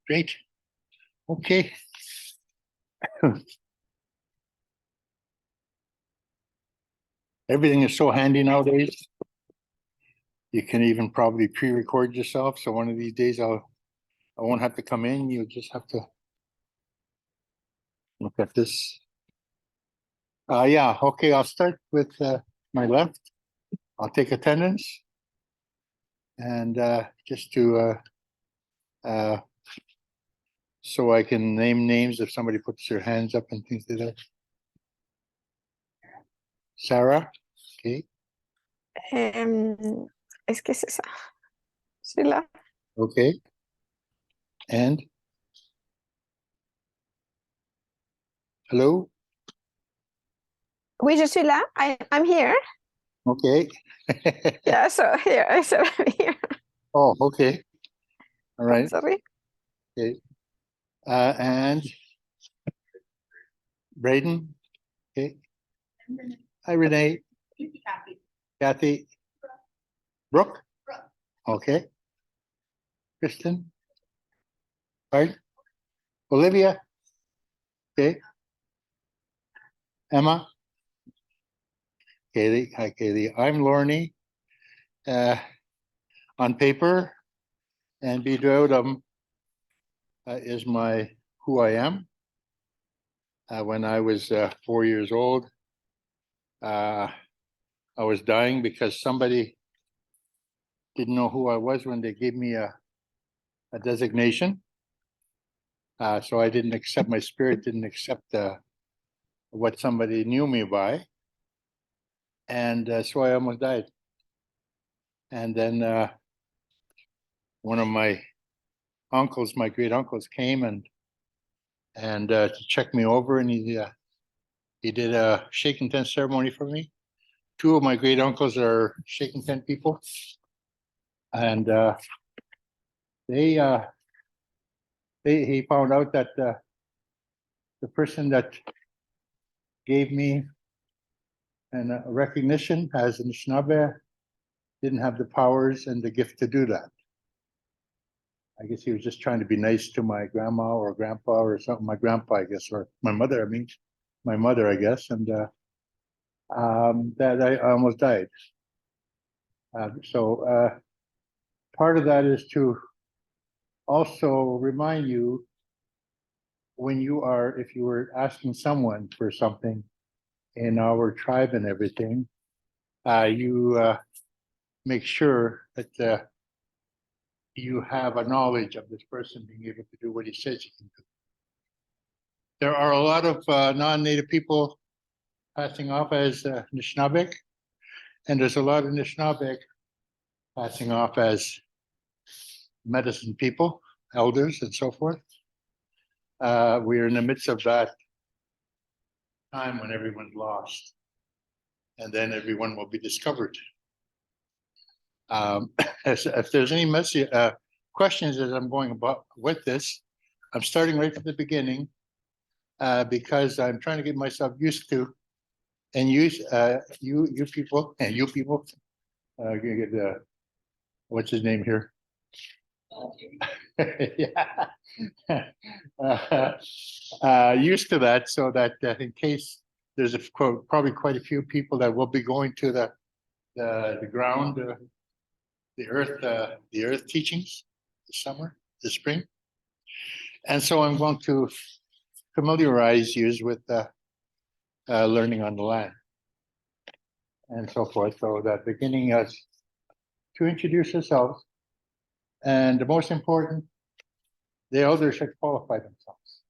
Great. Okay. Everything is so handy nowadays. You can even probably pre-record yourself. So one of these days I won't have to come in. You just have to look at this. Yeah, okay, I'll start with my left. I'll take attendance. And just to so I can name names if somebody puts their hands up and things like that. Sarah, okay. Es que es esa. Sheila. Okay. And hello. Which is Sheila? I'm here. Okay. Yeah, so here I said I'm here. Oh, okay. All right. Sorry. Okay. And Braden. Okay. Hi, Renee. Kathy. Brooke. Okay. Kristen. Right. Olivia. Okay. Emma. Kaylee. Hi, Kaylee. I'm Lorney. On paper, and gane is who I am. When I was 4 years old, I was dying because somebody didn't know who I was when they gave me a designation. So I didn't accept, my spirit didn't accept what somebody knew me by. And so I almost died. And then one of my uncles, my great uncles, came and to check me over, and he did a shake and tent ceremony for me. Two of my great uncles are shake and tent people, and he found out that the person that gave me a recognition as an Aashme didn't have the powers and the gift to do that. I guess he was just trying to be nice to my grandma or grandpa or something. My grandpa, I guess, or my mother. I mean, my mother, I guess, and that I almost died. So part of that is to also remind you, when if you were asking someone for something in our tribe and everything, you make sure that you have a knowledge of this person being able to do what he says he can do. There are a lot of non-native people passing off as Anishinabek, and there's a lot of Anishinabek passing off as medicine people, elders, and so forth. We are in the midst of that time when everyone's lost, and then everyone will be discovered. If there's any questions as I'm going about with this, I'm starting right from the beginning because I'm trying to get myself used to and use you people and you people. Get what's his name here? Yeah. Used to that, so that in case there's probably quite a few people that will be going to the ground, the earth teachings this summer, this spring, and so I'm going to familiarize you with learning on the land and so forth. So that beginning is to introduce yourselves, and the most important, the elders should qualify themselves.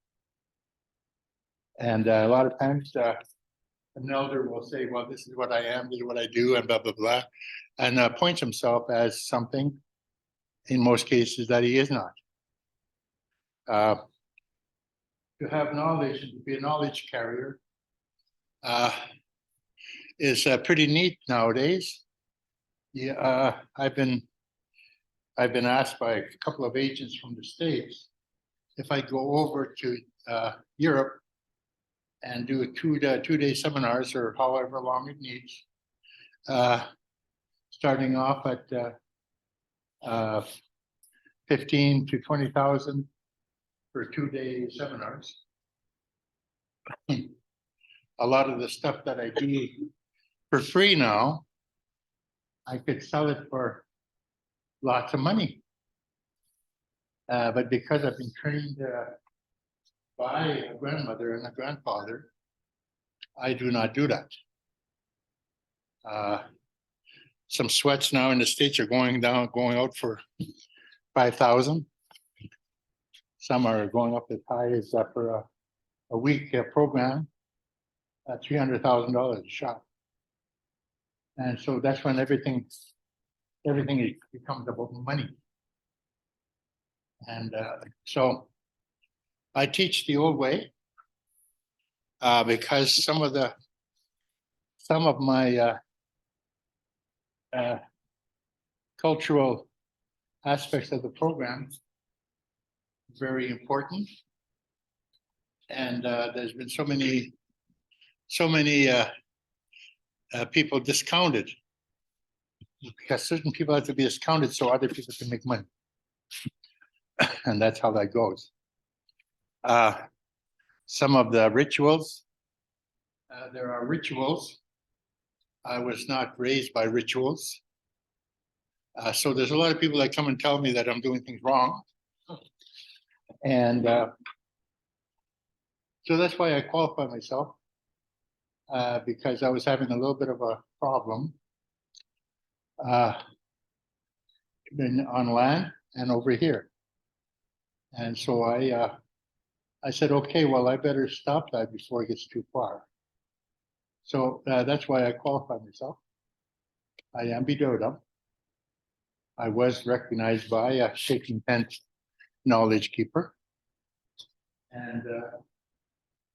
And a lot of times an elder will say, well, this is what I am, this is what I do, and blah, blah, blah, and points himself as something, in most cases, that he is not. To have knowledge and to be a knowledge carrier is pretty neat nowadays. Yeah, I've been asked by a couple of agents from the States if I go over to Europe and do a two-day seminars or however long it needs, starting off at 15 to 20,000 for 2-day seminars. A lot of the stuff that I do for free now, I could sell it for lots of money. But because I've been trained by a grandmother and a grandfather, I do not do that. Some sweats now in the States are going out for 5,000. Some are going up as high as for a week program, $300,000 a shot. And so that's when everything becomes about money. And so I teach the old way because some of my cultural aspects of the program very important, and there's been so many people discounted because certain people have to be discounted so other people can make money, and that's how that goes. Some of the rituals, there are rituals. I was not raised by rituals. So there's a lot of people that come and tell me that I'm doing things wrong. And so that's why I qualify myself, because I was having a little bit of a problem on land and over here. And so I said, okay, well, I better stop that before it gets too far. So that's why I qualify myself. I am Bmosegin. I was recognized by a shaking tent knowledge keeper. And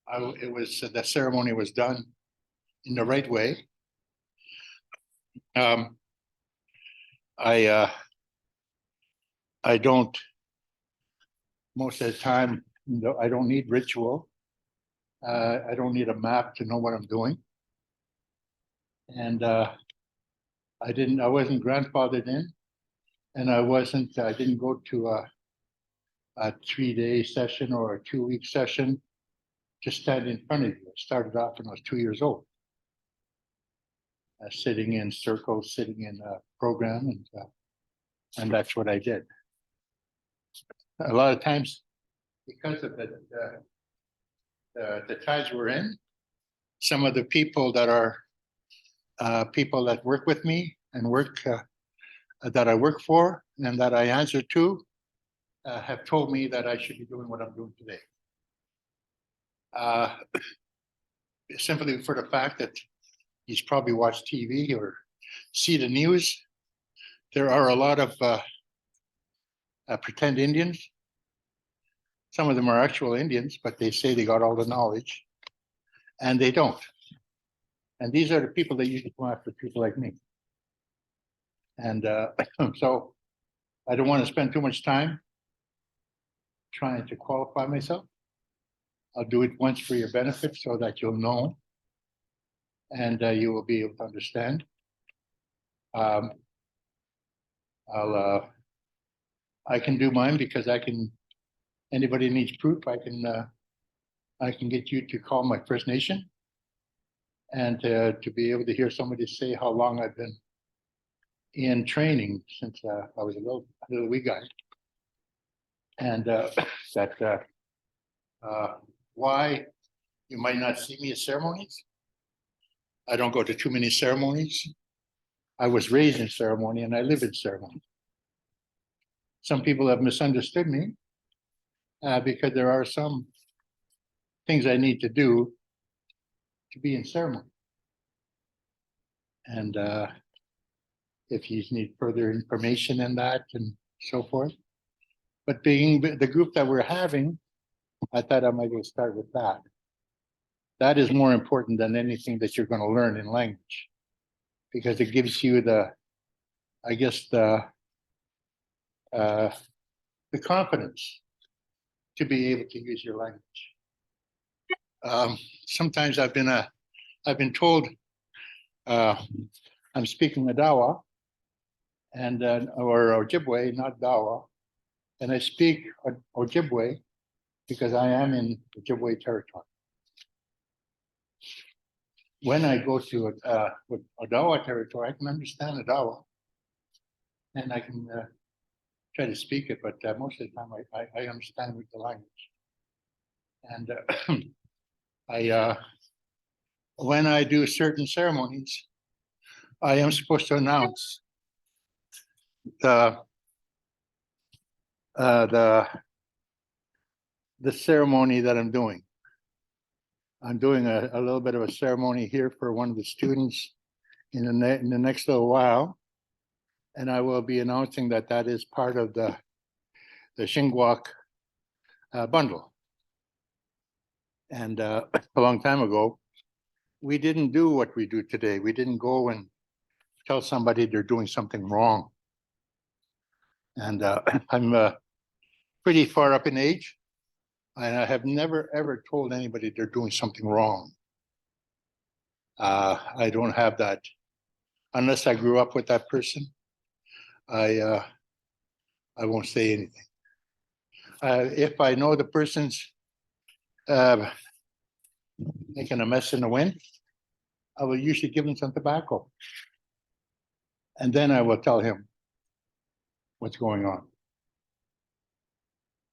the ceremony was done in the right way. I don't, most of the time, I don't need ritual. I don't need a map to know what I'm doing. And I wasn't grandfathered in, and I didn't go to a 3-day session or a 2-week session to stand in front of you. I started off when I was 2 years old, sitting in circles, sitting in a program, and that's what I did. A lot of times, because of the times we're in, some of the people that are people that work with me and that I work for and that I answer to have told me that I should be doing what I'm doing today. Simply for the fact that he's probably watched TV or see the news. There are a lot of pretend Indians. Some of them are actual Indians, but they say they got all the knowledge, and they don't. And these are the people that usually come after people like me. And so I don't want to spend too much time trying to qualify myself. I'll do it once for your benefit so that you'll know and you will be able to understand. I can do mine because anybody needs proof, I can get you to call my First Nation and to be able to hear somebody say how long I've been in training since I was a little wee guy. And why you might not see me at ceremonies. I don't go to too many ceremonies. I was raised in ceremony and I live in ceremony. Some people have misunderstood me because there are some things I need to do to be in ceremony. And if you need further information in that and so forth. But being the group that we're having, I thought I might go start with that. That is more important than anything that you're going to learn in language, because it gives you the confidence to be able to use your language. Sometimes I've been told I'm speaking Adawa or Ojibwe, not Dawa, and I speak Ojibwe, because I am in Ojibwe territory. When I go to Odawa territory, I can understand Odawa, and I can try to speak it, but most of the time I understand with the language. And when I do certain ceremonies, I am supposed to announce the ceremony that I'm doing. I'm doing a little bit of a ceremony here for one of the students in the next little while, and I will be announcing that that is part of the giizhgak bundle. And a long time ago, we didn't do what we do today. We didn't go and tell somebody they're doing something wrong. And I'm pretty far up in age, and I have never ever told anybody they're doing something wrong. I don't have that unless I grew up with that person. I won't say anything. If I know the person's making a mess in the wind, I will usually give him some tobacco, and then I will tell him what's going on.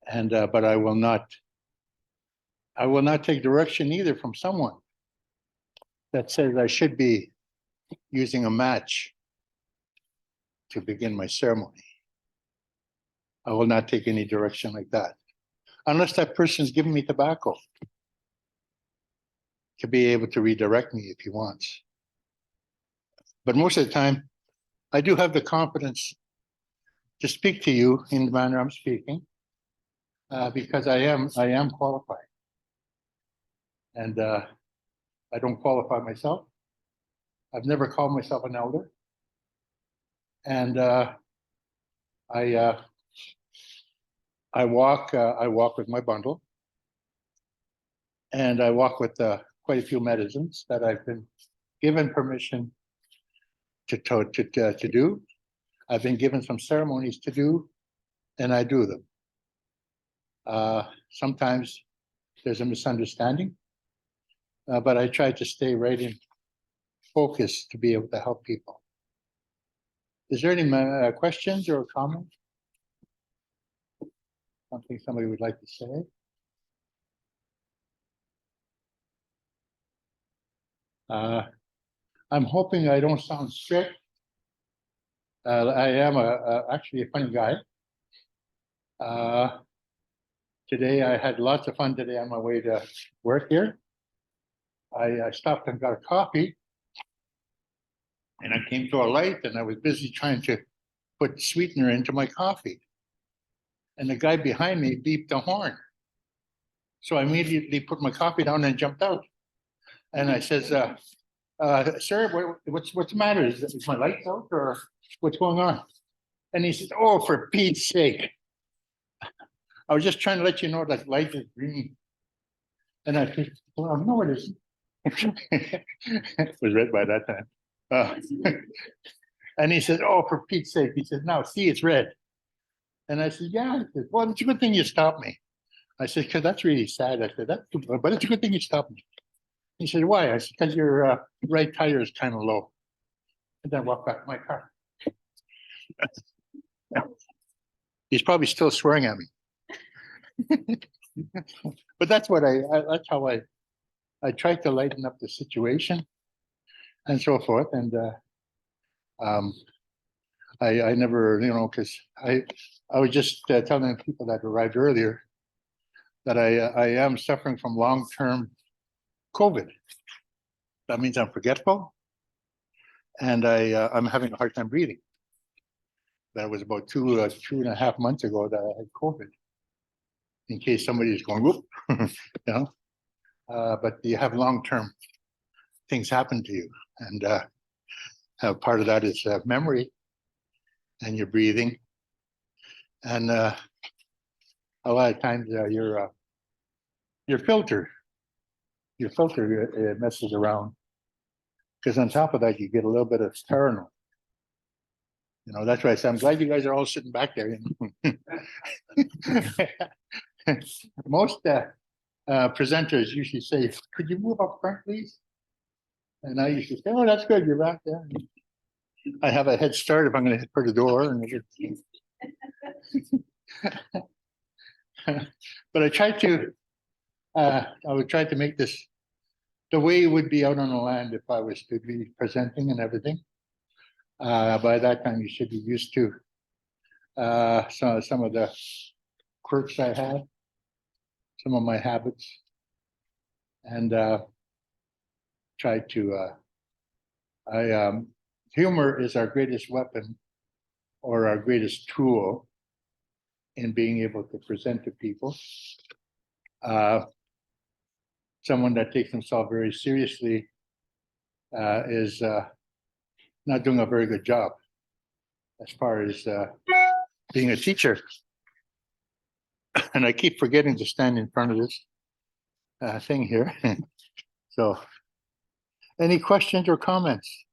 And but I will not take direction either from someone that says I should be using a match to begin my ceremony. I will not take any direction like that, unless that person's giving me tobacco to be able to redirect me if he wants. But most of the time, I do have the confidence to speak to you in the manner I'm speaking, because I am qualified, and I don't qualify myself. I've never called myself an elder, and I walk with my bundle, and I walk with quite a few medicines that I've been given permission to do. I've been given some ceremonies to do, and I do them. Sometimes there's a misunderstanding, but I try to stay right in focus to be able to help people. Is there any questions or comments? Something somebody would like to say? I'm hoping I don't sound strict. I am actually a funny guy. Today I had lots of fun today on my way to work here. I stopped and got a coffee, and I came to a light, and I was busy trying to put sweetener into my coffee. And the guy behind me beeped the horn. So I immediately put my coffee down and jumped out. And I says, sir, what's the matter? Is my light out, or what's going on? And he says, oh, for Pete's sake. I was just trying to let you know that light is green. And I said, well, no, it isn't. It was red by that time. And he said, oh, for Pete's sake. He said, now see, it's red. And I said, yeah. He said, well, it's a good thing you stopped me. I said, because that's really sad. I said, but it's a good thing you stopped me. He said, why? I said, because your right tire is kind of low. And then I walked back to my car. He's probably still swearing at me. But that's what that's how I tried to lighten up the situation and so forth. And I never, because I was just telling people that arrived earlier that I am suffering from long-term COVID. That means I'm forgetful, and I'm having a hard time breathing. That was about 2.5 months ago that I had COVID. In case somebody is going, whoop, but you have long-term things happen to you, and part of that is memory and your breathing, and a lot of times your filter messes around, because on top of that you get a little bit of paranoia. That's why I say I'm glad you guys are all sitting back there. most presenters usually say, "Could you move up front, please?" And I usually say, "Oh, that's good. You're back there." I have a head start if I'm going to hit for the door. But I try to. I would try to make this the way it would be out on the land if I was to be presenting and everything. By that time, you should be used to some of the quirks I have, some of my habits, and try to. Humor is our greatest weapon or our greatest tool in being able to present to people. Someone that takes himself very seriously is not doing a very good job as far as being a teacher. And I keep forgetting to stand in front of this thing here. So, any questions or comments?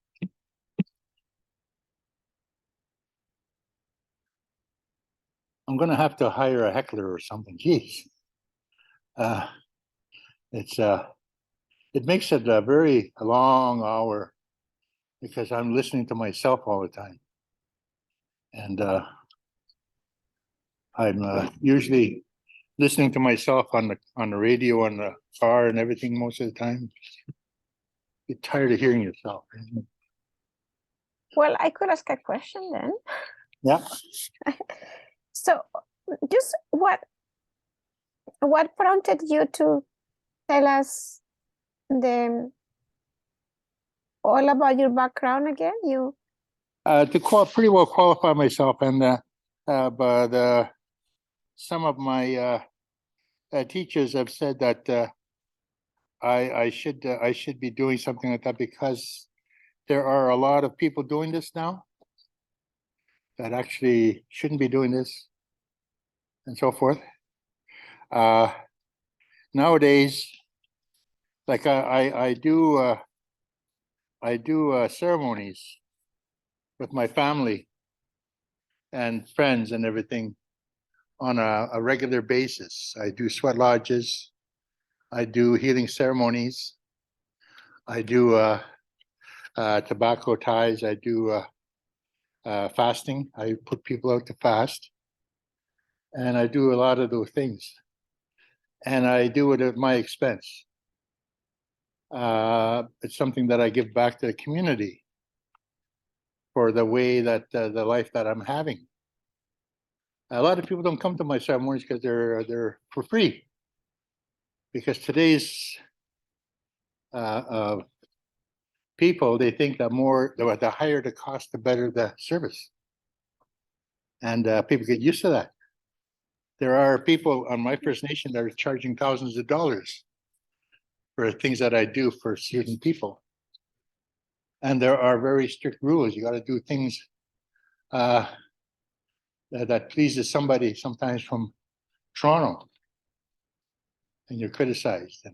I'm going to have to hire a heckler or something. Geez. It makes it a very long hour because I'm listening to myself all the time. And I'm usually listening to myself on the radio, on the car and everything most of the time. Get tired of hearing yourself. Well, I could ask a question then. Yeah. So, just what prompted you to tell us all about your background again? You To pretty well qualify myself, and but some of my teachers have said that I should be doing something like that because there are a lot of people doing this now that actually shouldn't be doing this, and so forth. Nowadays, like I do ceremonies with my family and friends and everything on a regular basis. I do sweat lodges. I do healing ceremonies. I do tobacco ties. I do fasting. I put people out to fast. And I do a lot of those things. And I do it at my expense. It's something that I give back to the community for the way that the life that I'm having. A lot of people don't come to my ceremonies because they're for free. Because today's people, they think that the higher the cost, the better the service. And people get used to that. There are people on my First Nation that are charging thousands of dollars for things that I do for certain people. And there are very strict rules. You got to do things that pleases somebody sometimes from Toronto, and you're criticized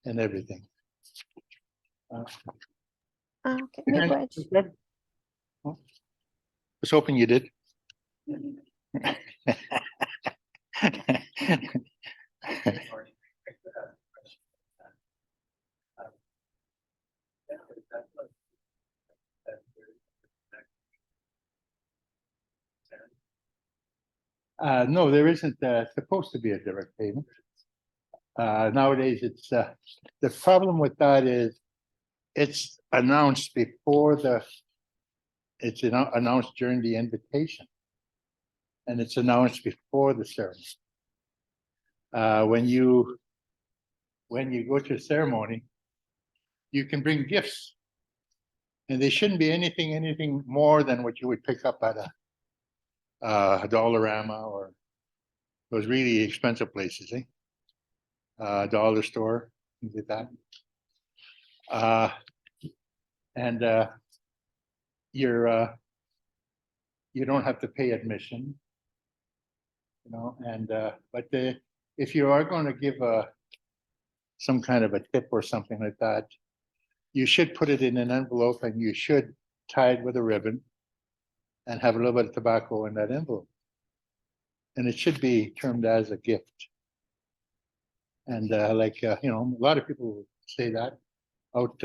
and everything. okay, miigwech. I was hoping you did. No, there isn't supposed to be a direct payment. Nowadays, it's the problem with that is it's announced it's announced during the invitation, and it's announced before the ceremony. When you go to a ceremony, you can bring gifts, and they shouldn't be anything more than what you would pick up at a Dollarama or those really expensive places, dollar store, things like that. And you don't have to pay admission, and but if you are going to give some kind of a tip or something like that, you should put it in an envelope and you should tie it with a ribbon and have a little bit of tobacco in that envelope. and it should be termed as a gift. And you know, a lot of people will say that out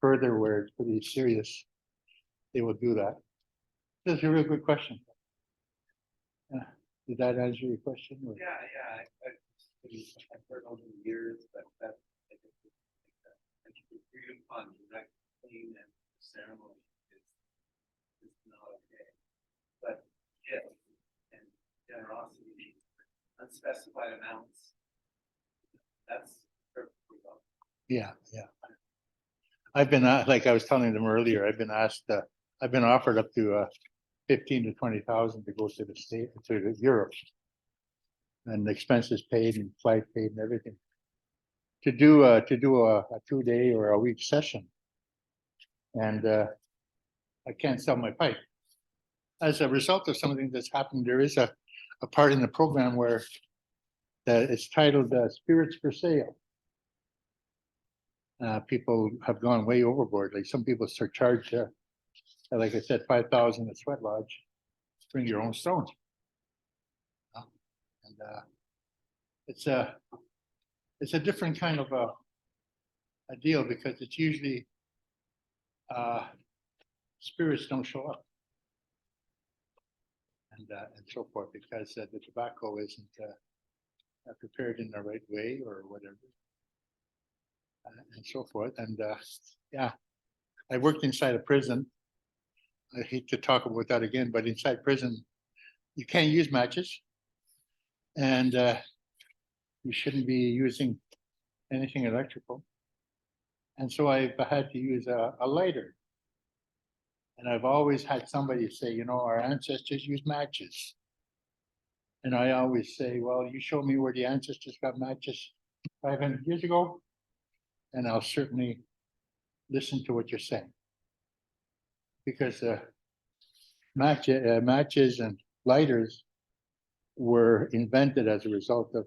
further where it's pretty serious, they will do that. That's a real good question. Did that answer your question? Or? Yeah, I've heard over the years that I think it's really fun, that clean and ceremony is not okay. But gift and generosity, unspecified amounts, that's perfectly well. Yeah. I've been like I was telling them earlier. I've been asked. I've been offered up to 15 to 20,000 to go to Europe, and the expenses paid and flight paid and everything. To do a 2-day or a week session, and I can't sell my pipe. As a result of something that's happened, there is a part in the program where it's titled "Spirits for Sale." People have gone way overboard. Like some people charge, like I said, 5,000 at Sweat Lodge. Bring your own stones, and it's a different kind of a deal because it's usually spirits don't show up, and so forth because the tobacco isn't prepared in the right way or whatever. And so forth. And yeah, I worked inside a prison. I hate to talk about that again, but inside prison, you can't use matches, and you shouldn't be using anything electrical. And so I've had to use a lighter. And I've always had somebody say, you know, our ancestors used matches. And I always say, well, you show me where the ancestors got matches 500 years ago, and I'll certainly listen to what you're saying. Because matches and lighters were invented as a result of,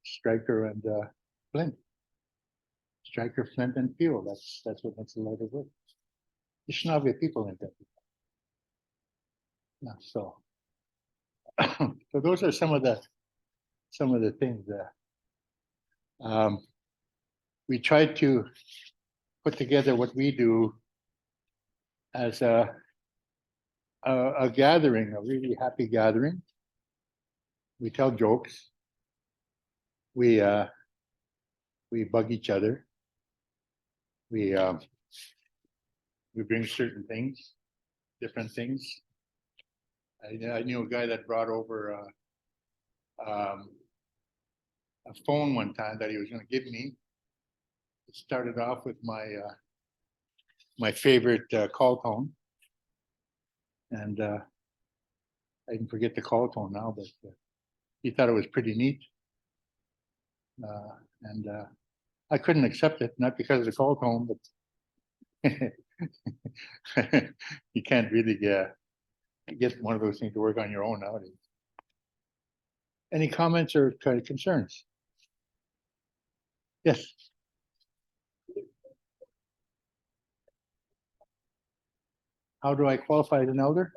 striker and flint. Striker, flint, and fuel. That's what makes a lighter work. The Shnavia people invented that. Yeah, so, so those are some of the things that we tried to put together what we do as a gathering, a really happy gathering. We tell jokes. We bug each other. We bring certain things, different things. I knew a guy that brought over a phone one time that he was going to give me. It started off with my favorite call tone, and I can forget the call tone now, but he thought it was pretty neat, and I couldn't accept it, not because of the call tone, but you can't really get one of those things to work on your own nowadays. Any comments or concerns? Yes. How do I qualify as an elder?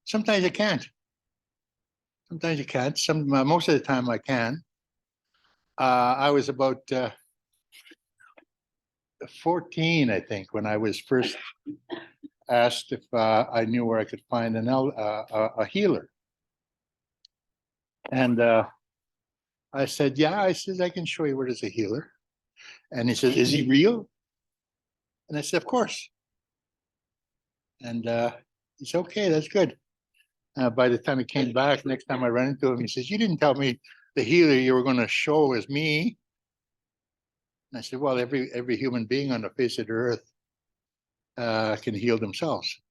Sometimes I can't. Sometimes you can't. Most of the time I can. I was about 14, I think, when I was first asked if I knew where I could find a healer. And I said, yeah, I said, I can show you where there's a healer. And he said, is he real? And I said, of course. And he said, okay, that's good. By the time he came back, next time I ran into him, he says, you didn't tell me the healer you were going to show is me. And I said, well, every human being on the face of the earth can heal themselves.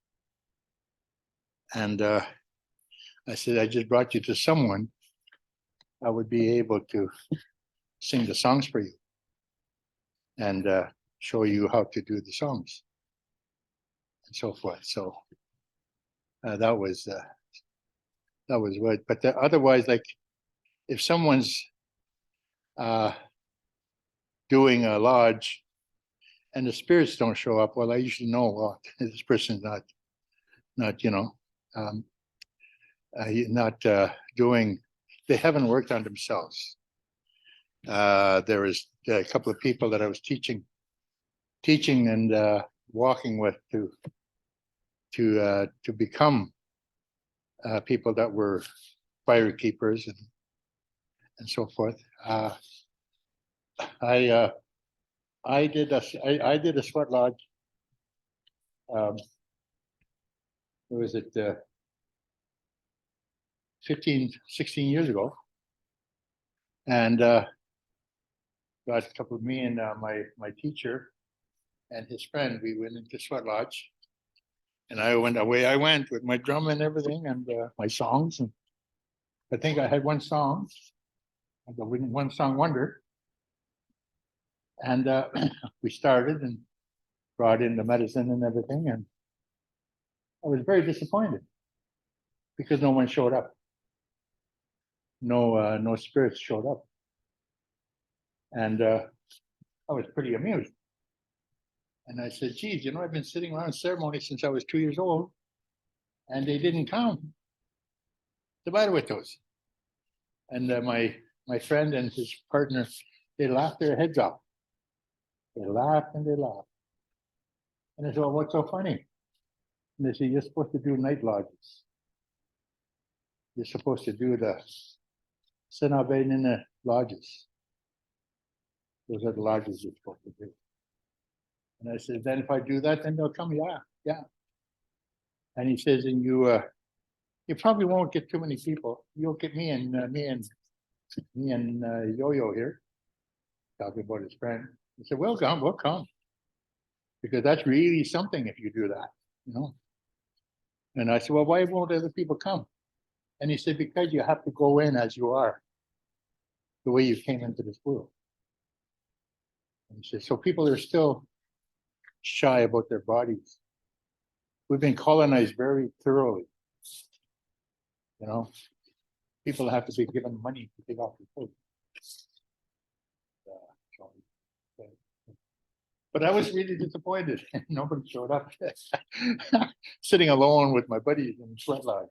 And I said, I just brought you to someone I would be able to sing the songs for you and show you how to do the songs and so forth. So that was what. But otherwise, like if someone's doing a lodge and the spirits don't show up, well, I usually know, well, this person's not, not doing, they haven't worked on themselves. There was a couple of people that I was teaching and walking with to become people that were fire keepers and so forth. I did a sweat lodge. Was it 15, 16 years ago? And got a couple of me and my teacher and his friend. We went into sweat lodge, and I went with my drum and everything and my songs. And I think I had one song, the one song wonder. And we started and brought in the medicine and everything, and I was very disappointed because no one showed up. No spirits showed up, and I was pretty amused. And I said, "Geez, I've been sitting around ceremony since I was 2 years old, and they didn't come. The matter with those?" And my friend and his partner, they laughed their heads off. They laughed and they laughed. And I said, "Well, what's so funny?" And they said, "You're supposed to do night lodges. You're supposed to do the Sinabe in the lodges. Those are the lodges you're supposed to do." And I said, "Then if I do that, then they'll come." Yeah. And he says, "And you probably won't get too many people. You'll get me and Yo-Yo here," talking about his friend. He said, we'll come. Because that's really something if you do that, And I said, "Well, why won't other people come?" And he said, "Because you have to go in as you are, the way you came into this world." And he said, "So people are still shy about their bodies. We've been colonized very thoroughly. People have to be given money to take off their clothes." But I was really disappointed. Nobody showed up. Sitting alone with my buddies in sweat lodge.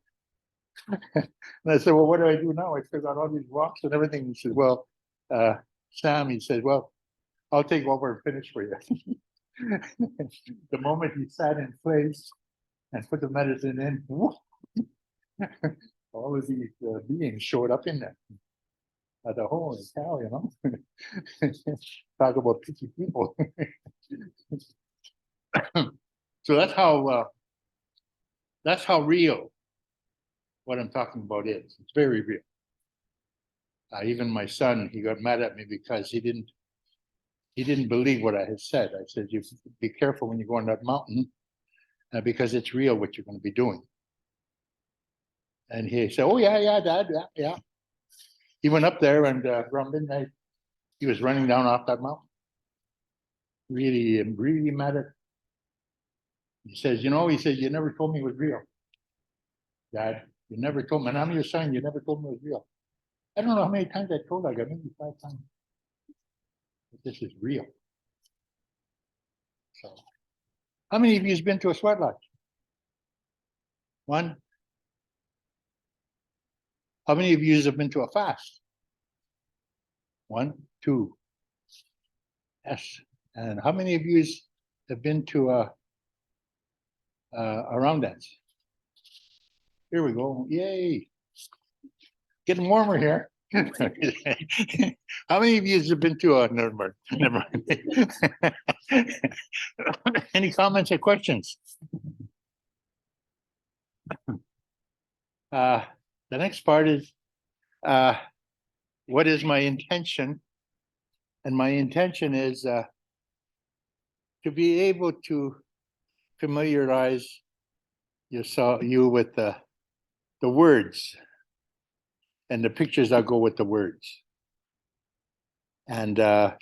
And I said, "Well, what do I do now? I figured out all these rocks and everything." He said, "Well, Sam," he said, "well, I'll take what we're finished for you." The moment he sat in place and put the medicine in, whoop, all of these beings showed up in there. The whole cow, Talk about picky people. So that's how real what I'm talking about is. It's very real. Even my son, he got mad at me because he didn't believe what I had said. I said, "You be careful when you go on that mountain, because it's real what you're going to be doing." And he said, "Oh yeah, Dad, yeah." He went up there, and around midnight, he was running down off that mountain. Really mad at. He says, "You never told me it was real, Dad. You never told me, and I'm your son. You never told me it was real." I don't know how many times I told that guy, maybe 5 times. But this is real. So, how many of you has been to a sweat lodge? One. How many of you have been to a fast? 1, 2. Yes. And how many of you have been to a round dance? Here we go. Yay. Getting warmer here. How many of you have been to a never mind. Any comments or questions? The next part is what is my intention? And my intention is to be able to familiarize you with the words and the pictures that go with the words, and to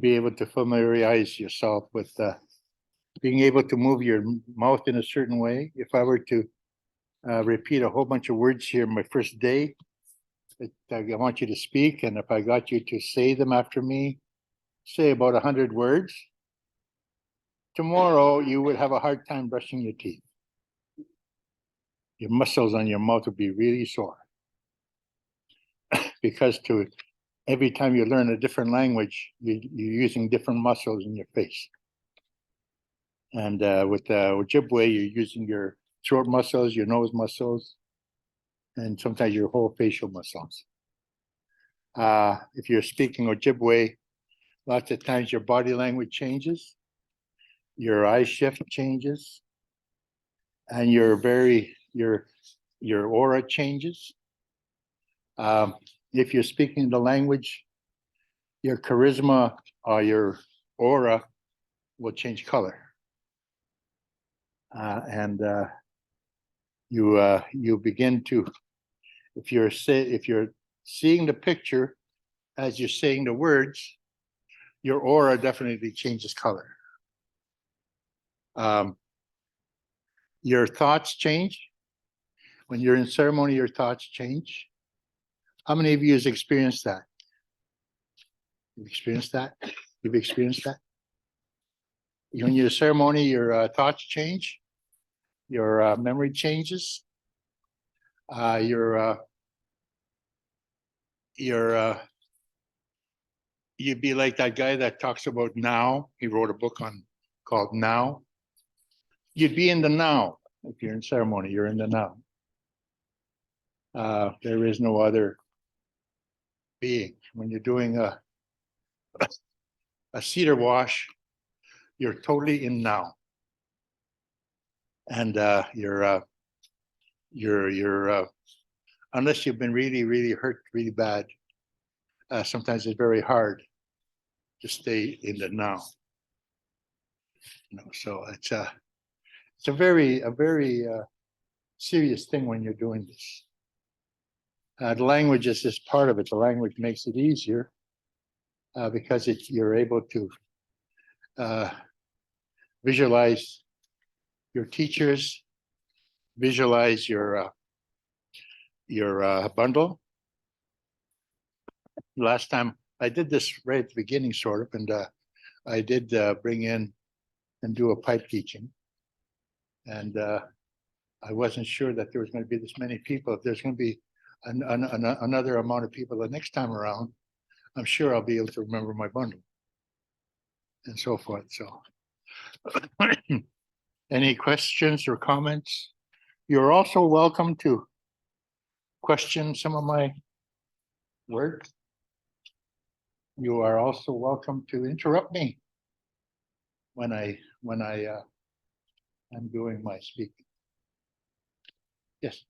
be able to familiarize yourself with being able to move your mouth in a certain way. If I were to repeat a whole bunch of words here my first day, I want you to speak, and if I got you to say them after me, say about 100 words, tomorrow you would have a hard time brushing your teeth. Your muscles on your mouth would be really sore. Because every time you learn a different language, you're using different muscles in your face. And with Ojibwe, you're using your throat muscles, your nose muscles, and sometimes your whole facial muscles. If you're speaking Ojibwe, lots of times your body language changes, your eye shift changes, and your aura changes. If you're speaking the language, your charisma or your aura will change color. And you begin to, if you're seeing the picture as you're saying the words, your aura definitely changes color. Your thoughts change. When you're in ceremony, your thoughts change. How many of you have experienced that? You've experienced that? You've experienced that? When you're in ceremony, your thoughts change. Your memory changes. You'd be like that guy that talks about now. He wrote a book called Now. You'd be in the now. If you're in ceremony, you're in the now. There is no other being. When you're doing a cedar wash, you're totally in now. And you're unless you've been really, really hurt really bad, sometimes it's very hard to stay in the now. So it's a very serious thing when you're doing this. The language is just part of it. The language makes it easier because you're able to visualize your teachers, visualize your bundle. Last time I did this right at the beginning, sort of, and I did bring in and do a pipe teaching, and I wasn't sure that there was going to be this many people. If there's going to be another amount of people the next time around, I'm sure I'll be able to remember my bundle and so forth. So, any questions or comments? You're also welcome to question some of my work. You are also welcome to interrupt me when I'm doing my speaking. Yes.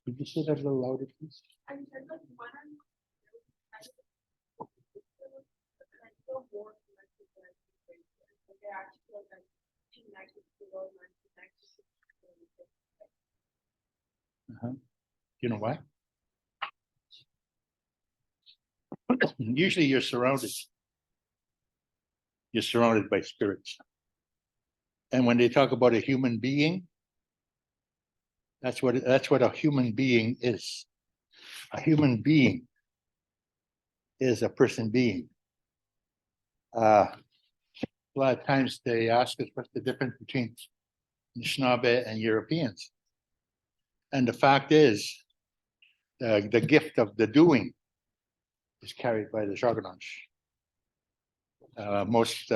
Could you say that a little louder, please? You know why? Usually you're surrounded by spirits. And when they talk about a human being, that's what a human being is. A human being is a person being. A lot of times they ask us what's the difference between Aashme and Europeans. And the fact is, the gift of the doing is carried by the giizhgak. Most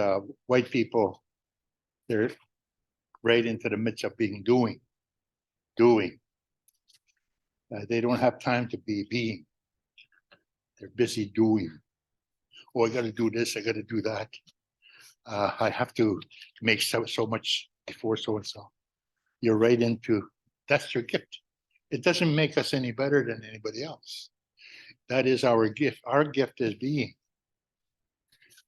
white people, they're right into the midst of being doing. They don't have time to be being. They're busy doing. Oh, I got to do this. I got to do that. I have to make so much before so and so. You're right into, that's your gift. It doesn't make us any better than anybody else. That is our gift. Our gift is being.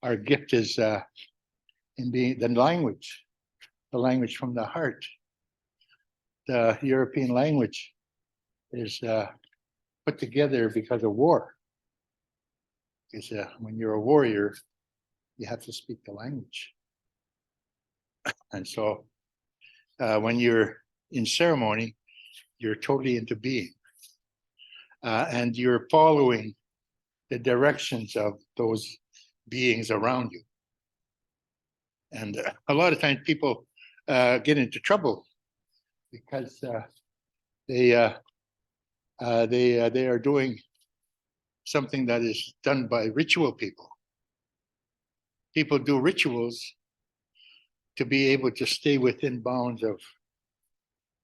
Our gift is in being the language from the heart. The European language is put together because of war. Because when you're a warrior, you have to speak the language. And so when you're in ceremony, you're totally into being. And you're following the directions of those beings around you. And a lot of times people get into trouble because they are doing something that is done by ritual people. People do rituals to be able to stay within bounds of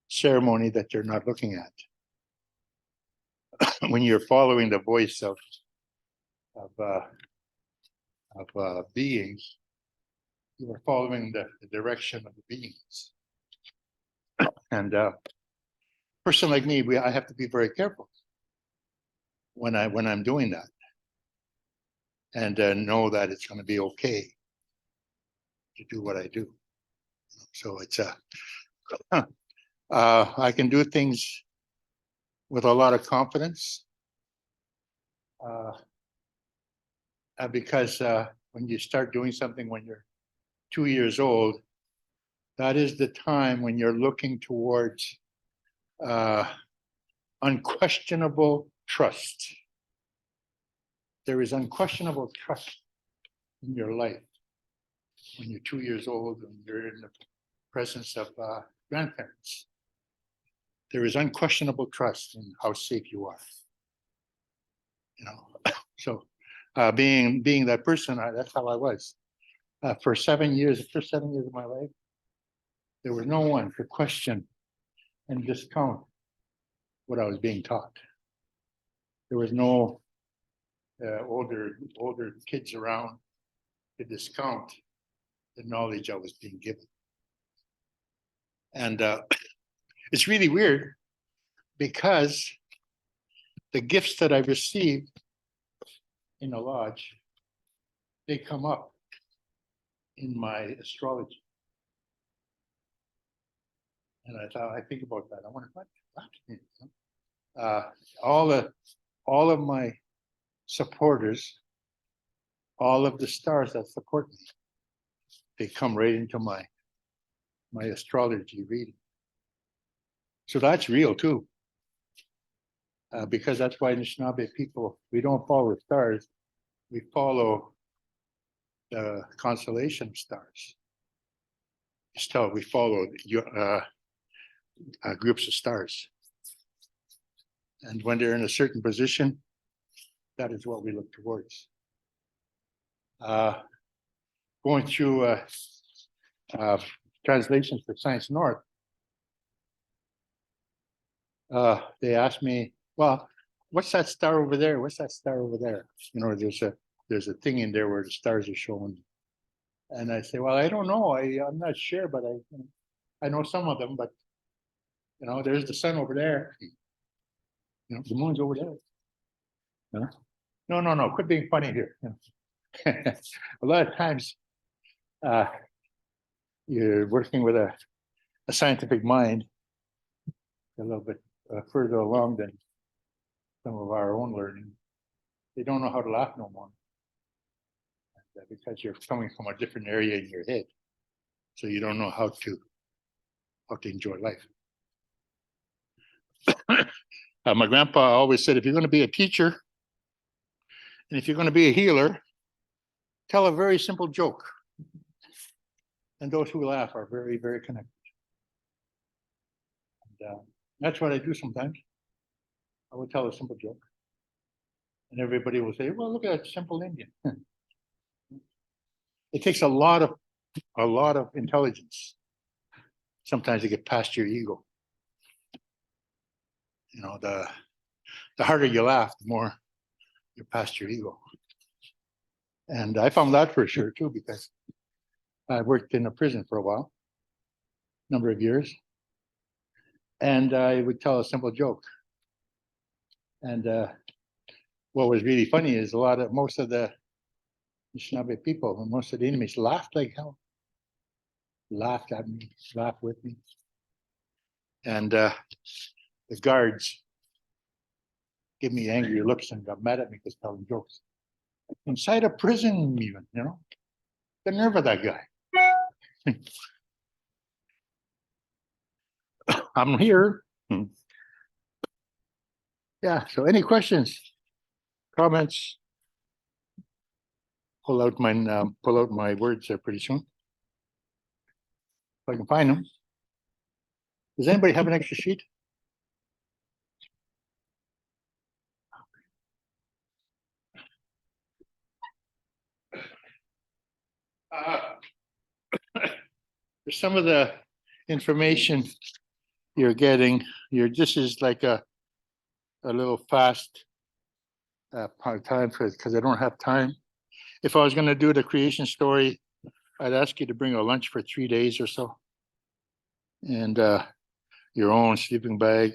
ceremony that they're not looking at. When you're following the voice of beings, you are following the direction of the beings. And a person like me, I have to be very careful when I'm doing that, and know that it's going to be okay to do what I do. So it's I can do things with a lot of confidence, because when you start doing something when you're 2 years old, that is the time when you're looking towards unquestionable trust. There is unquestionable trust in your life when you're 2 years old and you're in the presence of grandparents. There is unquestionable trust in how safe you are. You know, so being that person, that's how I was. For 7 years, the first 7 years of my life, there was no one to question and discount what I was being taught. There was no older kids around to discount the knowledge I was being given. And it's really weird because the gifts that I received in the lodge, they come up in my astrology. And I think about that. I wonder what all of my supporters, all of the stars that support me, they come right into my astrology reading. So that's real too. Because that's why Anishinaabe people, we don't follow the stars, we follow the constellation of stars. Still, we follow groups of stars. And when they're in a certain position, that is what we look towards. Going through translations for Science North, they asked me, well, what's that star over there? What's that star over there? You know, there's a thing in there where the stars are showing. And I say, well, I don't know. I'm not sure, but I know some of them, but you know, there's the sun over there. You know, the moon's over there. No, quit being funny here. You know. A lot of times you're working with a scientific mind a little bit further along than some of our own learning. They don't know how to laugh no more. Because you're coming from a different area in your head. So you don't know how to enjoy life. My grandpa always said, if you're going to be a teacher, and if you're going to be a healer, tell a very simple joke. And those who laugh are very, very connected. And that's what I do sometimes. I will tell a simple joke. And everybody will say, well, look at that simple Indian. It takes a lot of intelligence sometimes to get past your ego. You know, the harder you laugh, the more you're past your ego. And I found that for sure too, because I worked in a prison for a while, number of years, and I would tell a simple joke. And what was really funny is most of the Anishinaabe people and most of the enemies laughed like hell, laughed at me, laughed with me. And the guards gave me angry looks and got mad at me because telling jokes. Inside a prison even, you know, the nerve of that guy. I'm here. Yeah, so any questions, comments? Pull out my words there pretty soon. If I can find them. Does anybody have an extra sheet? For some of the information you're getting, this is like a little fast part of time because I don't have time. If I was going to do the creation story, I'd ask you to bring a lunch for 3 days or so, and your own sleeping bag.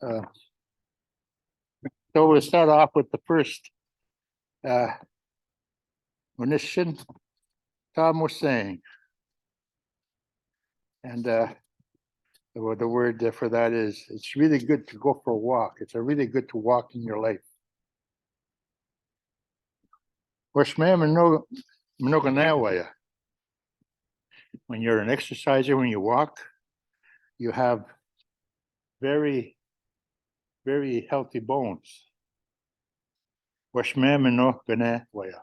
So we'll start off with the first Onishin Bmosegin, and the word for that is it's really good to go for a walk. It's a really good to walk in your life. Washme mino waya. When you're an exerciser, when you walk, you have very, very healthy bones. Washme mino gane waya.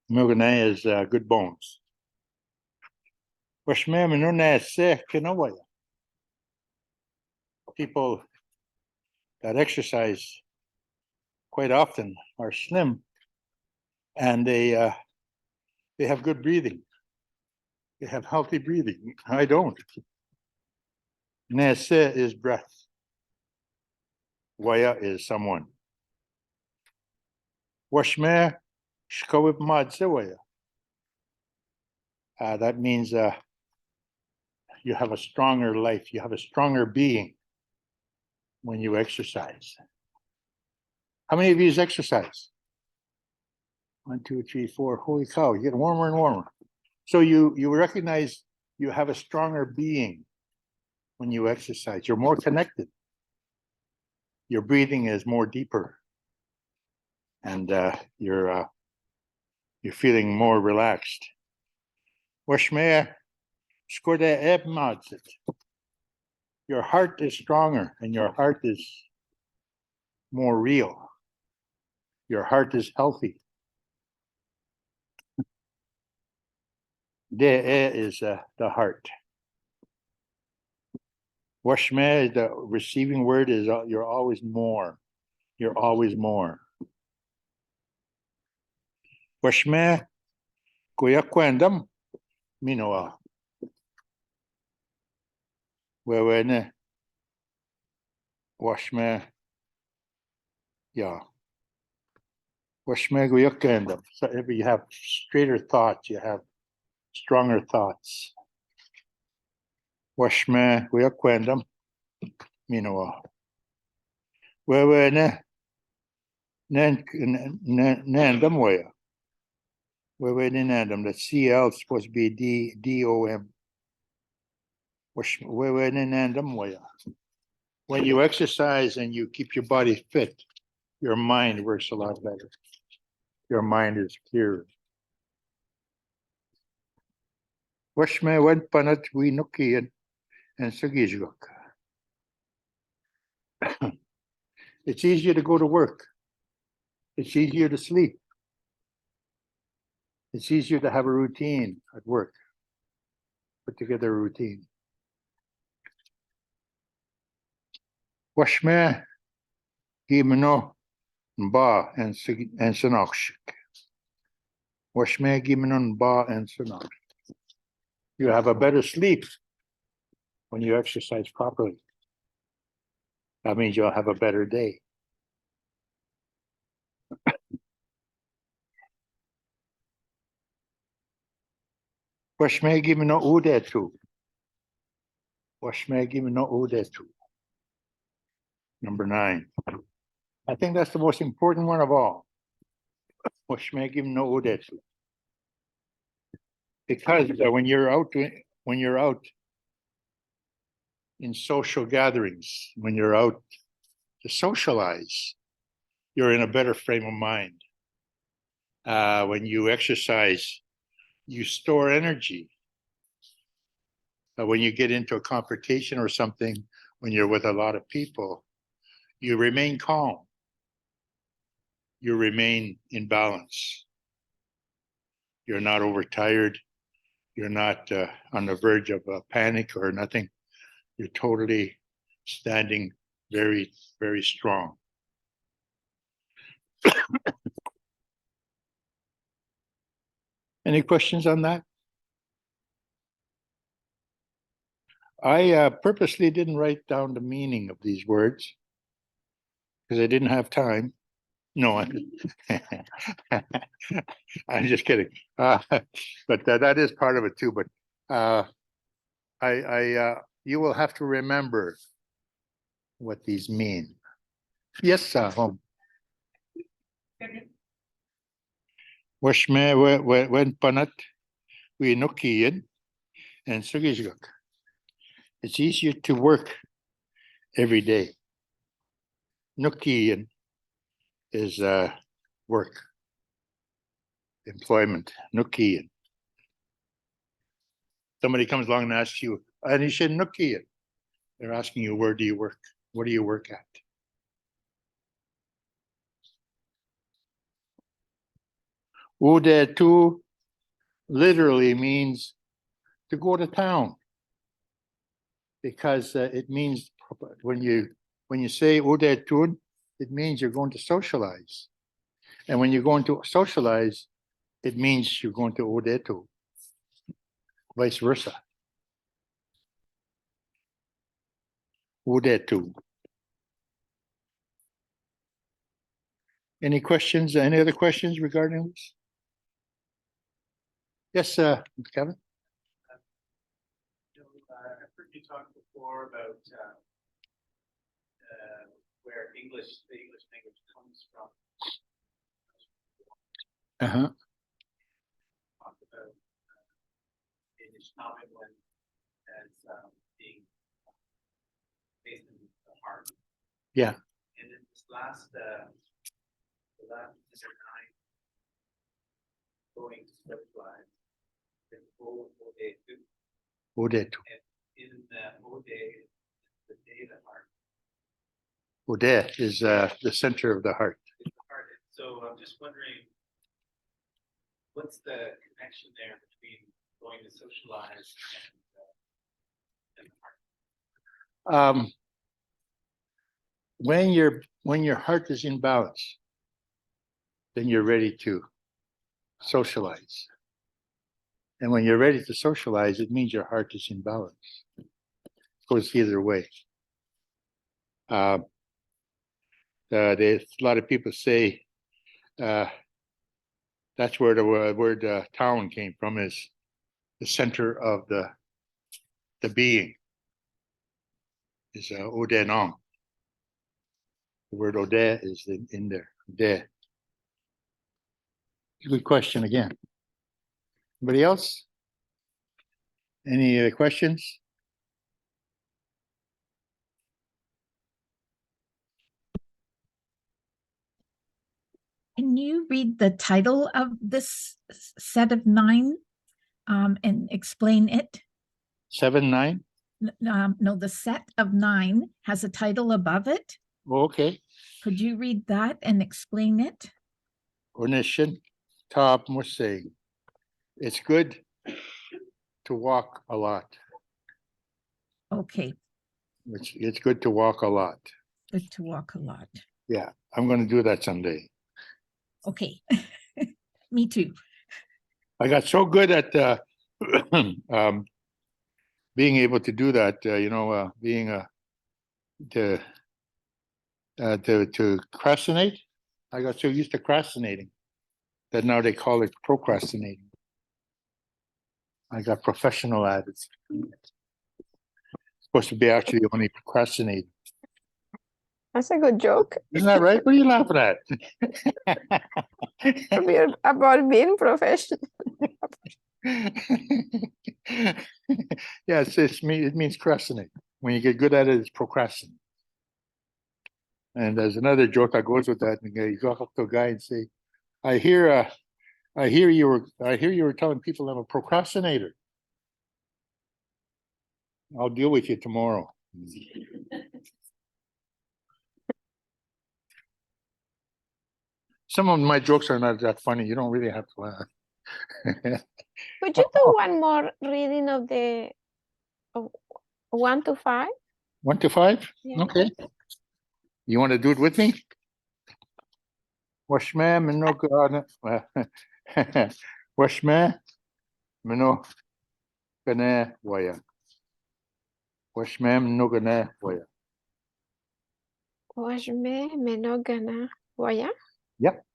Gane is good bones. Washme mino nese kina waya. People that exercise quite often are slim, and they have good breathing. They have healthy breathing. I don't. Nese is breath. Waya is someone. Washme mshkaw bmaadzi waya. That means you have a stronger life. You have a stronger being when you exercise. How many of you exercise? 1, 2, 3, 4. Holy cow! You get warmer and warmer. So you recognize you have a stronger being when you exercise. You're more connected. Your breathing is more deeper, and you're feeling more relaxed. Washme bmaadzit. Your heart is stronger, and your heart is more real. Your heart is healthy. Ntaa is the heart. Washme, the receiving word is you're always more. You're always more. Washme goyakwehdom, mino. Weweni. Washme. Yeah. Washme goyakwehdom. So if you have straighter thoughts, you have stronger thoughts. Washme goyakwehdom, mino. Weweni nandam waya. Weweni nandam. The CL is supposed to be DOM. Weweni nandam waya. When you exercise and you keep your body fit, your mind works a lot better. Your mind is clear. Washme wenponat noohiiyin and giizhgak. It's easier to go to work. It's easier to sleep. It's easier to have a routine at work. Put together a routine. Washme mino nbaa and naashik. Washme mino nbaa and naashik. You have a better sleep when you exercise properly. That means you'll have a better day. Washme mino oode too. Washme mino oode too. Number 9. I think that's the most important one of all. Washme mino oode too. Because when you're out in social gatherings, when you're out to socialize, you're in a better frame of mind. When you exercise, you store energy. when you get into a confrontation or something, when you're with a lot of people, you remain calm. You remain in balance. You're not overtired. You're not on the verge of panic or nothing. You're totally standing very, very strong. Any questions on that? I purposely didn't write down the meaning of these words because I didn't have time. No, I'm just kidding. But that is part of it too. But you will have to remember what these mean. Yes, home. Washme, wenponat, noohiiyin, and giizhgak. It's easier to work every day. Noohiiyin is work, employment. Noohiiyin. Somebody comes along and asks you, Onishin noohiiyin. They're asking you, where do you work? What do you work at? Oode tu literally means to go to town, because it means when you say oode tun, it means you're going to socialize, and when you're going to socialize, it means you're going to oode tu, vice versa. Oode tu. Any questions? Any other questions regarding this? Yes, Kevin. I've heard you talk before about where the English language comes from. Talk about Aashme as being based in the heart. Yeah. And in this last, the last 9 going to specialize in oode tu. Oode tu. And in oode, the day the heart. Oode is the center of the heart. It's the heart. So I'm just wondering, what's the connection there between going to socialize and the heart? When your heart is in balance, then you're ready to socialize. And when you're ready to socialize, it means your heart is in balance. It goes either way. There's a lot of people say that's where the word town came from, is the center of the being, is oode nong. The word oode is in there. Oode. Good question again. Anybody else? Any other questions? Can you read the title of this set of 9 and explain it? 7, 9? No, the set of 9 has a title above it. Okay. Could you read that and explain it? Onishin, Bmosegin. It's good to walk a lot. Okay, It's good to walk a lot. good to walk a lot. Yeah, I'm going to do that someday. Okay, me too. I got so good at being able to do that. Being to procrastinate. I got so used to procrastinating that now they call it procrastinating. I got professional at it. It's supposed to be actually only procrastinating. That's a good joke. Isn't that right? What are you laughing at? About being professional. Yes, it means procrastinate. When you get good at it, it's procrastinate. And there's another joke that goes with that. And you go up to a guy and say, I hear you were telling people I'm a procrastinator. I'll deal with you tomorrow. Some of my jokes are not that funny. You don't really have to laugh. Could you do one more reading of the of 1 to 5? 1 to 5? Yeah. Okay. You want to do it with me? Washme, mino, Washme, mino, gane, waya. Washme, mino, gane, waya. Washme, mino, gane, waya. Yep.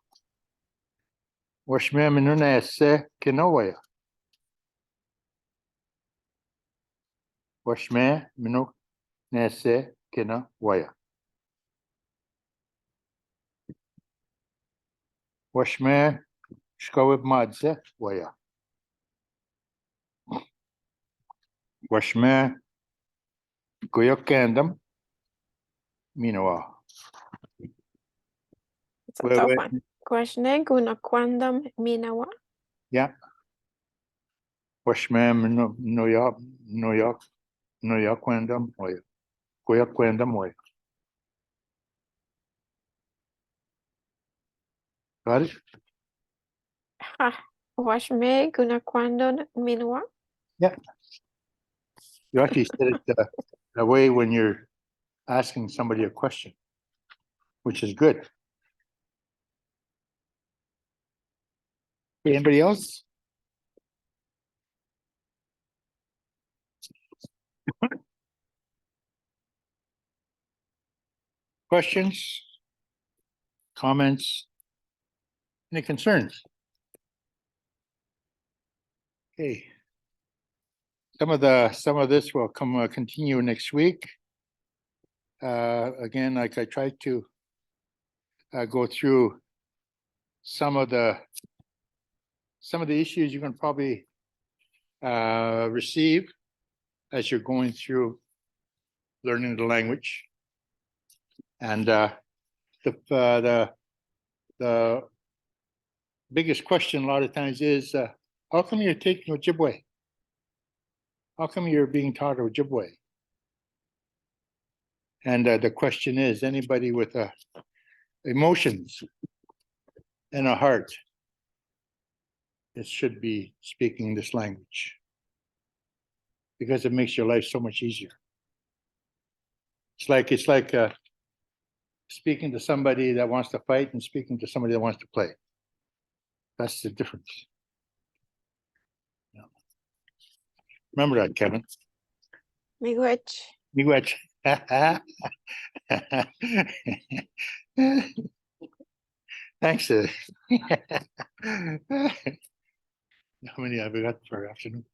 Washme, mino, nese, kina, waya. Washme, mino, nese, kina, waya. Washme, mshkaw, bmaadzi, waya. Washme, goyakwehdom, mino. It's a tough one. Washne, goyakwehdom, mino. Yeah. Washme, mino, noohiiyin, waya. Goyakwehdom, waya. Got it? Washme, goyakwehdom, mino. Yeah. You actually said it a way when you're asking somebody a question, which is good. Okay, anybody else? Questions? Comments? Any concerns? Okay. Some of this will continue next week. Again, like I tried to go through some of the issues you can probably receive as you're going through learning the language. And the biggest question a lot of times is, how come you're taking Ojibwe? How come you're being taught Ojibwe? And the question is, anybody with emotions and a heart, it should be speaking this language because it makes your life so much easier. It's like speaking to somebody that wants to fight and speaking to somebody that wants to play. That's the difference. Yeah. Remember that, Kevin. Miigwech. Miigwech. Thanks. How many have we got for afternoon?